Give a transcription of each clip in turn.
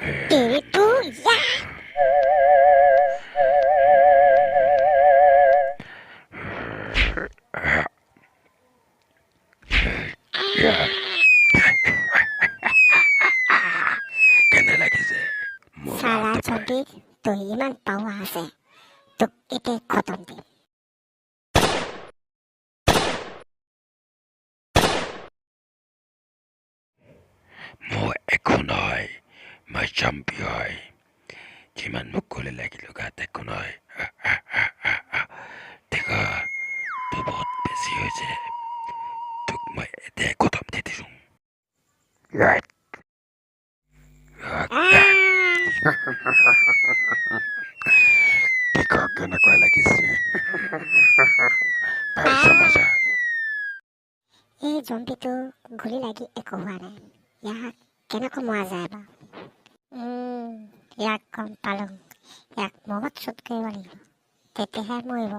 Itu ya. কেনে লাগিছে মোৰ Salah মাতটো পাই? zombie tuh iman pawa ase. Tuk ite khotom di. মোৰ একো নহয়, মই জম্পি হয়। যিমান মোক গ'লে লাগিলো গাত একো নহয়। দেখা তোৰ বহুত বেছি হৈছে, তোক মই এতিয়াই খতম দি দিছোঁ। দেখা কেনেকুৱা লাগিছে? পাইছ মজা? এই জম্বিটো গুলি লাগি একো হোৱা নাই। ইয়াক কেনেকৈ মৰা যায় বা? ইয়াক গম পালোঁ। ইয়াক মগত শ্বুট কৰিব লাগিব, তেতিয়াহে মৰিব।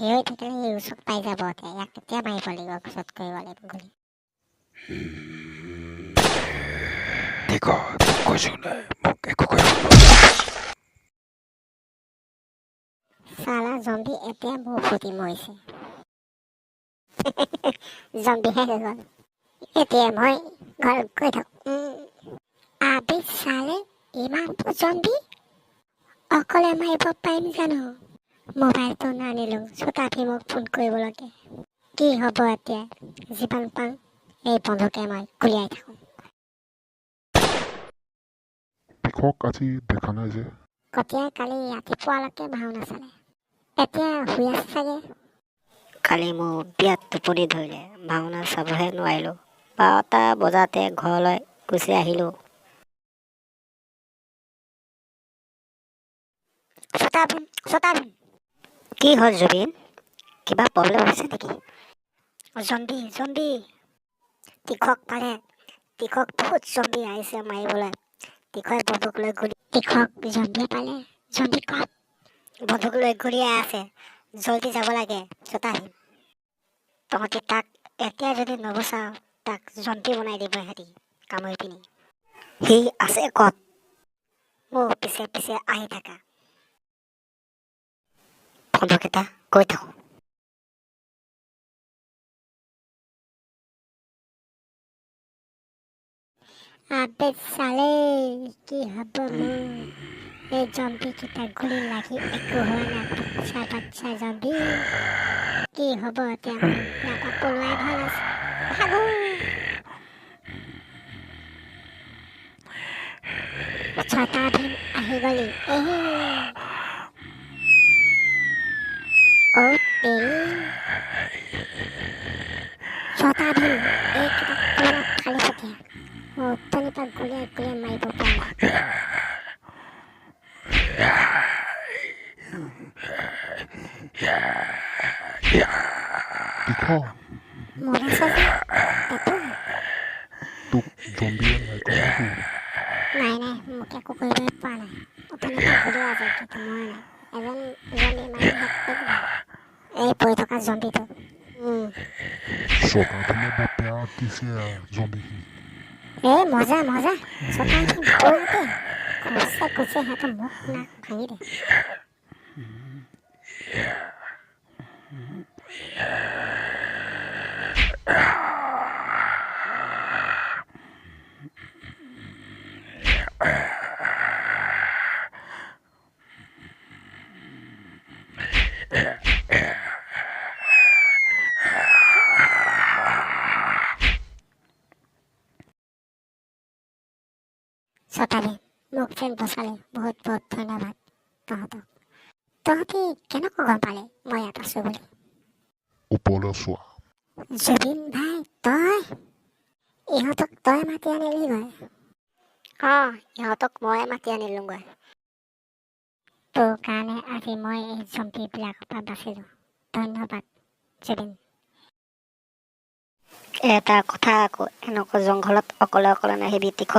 এই থাকিলে এই ওচৰত পাই যাব। ইয়াক এতিয়া মাৰিব লাগিব, শ্বুট কৰিব লাগিব গুলি। দেখা তোক কৈছোঁ নাই, মোক একো কৰিব নোৱাৰে। চালা জম্বি এতিয়া মোৰ ফুটি মৰিছে। জম্বিহে হৈ গ'ল। এতিয়া মই ঘৰত গৈ থাকোঁ। আবি চালে ইমানটো জম্বি অকলে মাৰিব পাৰিম জানো? মোবাইলটো নানিলোঁ, চোটা ভীমক ফোন কৰিব লাগে। কি হ'ব এতিয়া? যিমান পাওঁ এই বন্ধুকে মই গুলিয়াই থাকোঁ। পিকক আজি দেখা নাই যে। কটীয়াই কালি ৰাতিপুৱালৈকে ভাওনা চালে, এতিয়া শুই আছে চাগে। কালি মোৰ বিৰাট টোপনি ধৰিলে, ভাওনা চাবহে নোৱাৰিলোঁ। 12টা বজাতে ঘৰলৈ গুচি আহিলোঁ। চোটা ভীম কি হ'ল জুবিন? কিবা প্ৰব্লেম হৈছে নেকি? জম্বি জম্বি তীখক পালে। তীখক বহুত জম্বি আহিছে মাৰিবলৈ। তীখই বন্দুক লৈ গুলি। তীখক জম্বিয়ে পালে। জম্বি ক'ত? বন্দুক লৈ গুলিয়াই আছে। জল্দি যাব লাগে চোটা ভীম। তহঁতি তাক এতিয়া যদি নবচাও, তাক জম্বি বনাই দিব সিহঁতি কামুৰি পিনি। সি আছে ক'ত? মোৰ পিছে পিছে আহি থাকা। বন্ধুকেইটা গৈ থাকোঁ। আবে চালে কি হ'ব মোৰ? এই জম্বি কেইটা গুলি লাগি একো হোৱা নাই। বাচ্চা বাচ্চা জম্বি কি হ'ব এতিয়া? মোৰ ইয়াৰ পৰা পলোৱাই ভাল আছে। ভাগো ছটা ভীম আহি গলি। অ তেৰি ছটা ভীম এইকেইটা পুৰা ফালি পঠিয়া। মই উত্তনিৰ পৰা গুলিয়াই গুলিয়াই মাৰিব পৰা নাই। তীখ, মৰিছে যে পেটু তোক জম্বিয়ে নাই কৰা নেকি? নাই মোক একো কৰিবই পৰা নাই। অথনিৰ পৰা গুলিয়াই আছে কিন্তু মৰা নাই। এজন জম্বি মাৰি শেষ কৰি দিলে। এই পৰি থকা জম্বিটো। ছটা ভীমে বৰ বেয়া দিছে জম্বিখিনি। এই মজা মজা ছটা ভীম পুৰাতে খুচে খুচে সিহঁতৰ মুখ নাক ভাঙি দে। ছটা ভীম মোক যেন বচালে, বহুত বহুত ধন্যবাদ তহঁতক। তহঁতি কেনেকৈ গম পালে মই ইয়াত আছো বুলি? ওপৰলৈ চোৱা। জুবিন ভাই তই ইহঁতক তই মাতি আনিলিগৈ? ইহঁতক মই মাতি আনিলোঁগৈ। তোৰ কাৰণে আজি মই এই জম্বিবিলাকৰ পৰা বাচিলোঁ। ধন্যবাদ জুবিন। এটা কথা আকৌ, এনেকুৱা জংঘলত অকলে অকলে নাহিবি তীখ।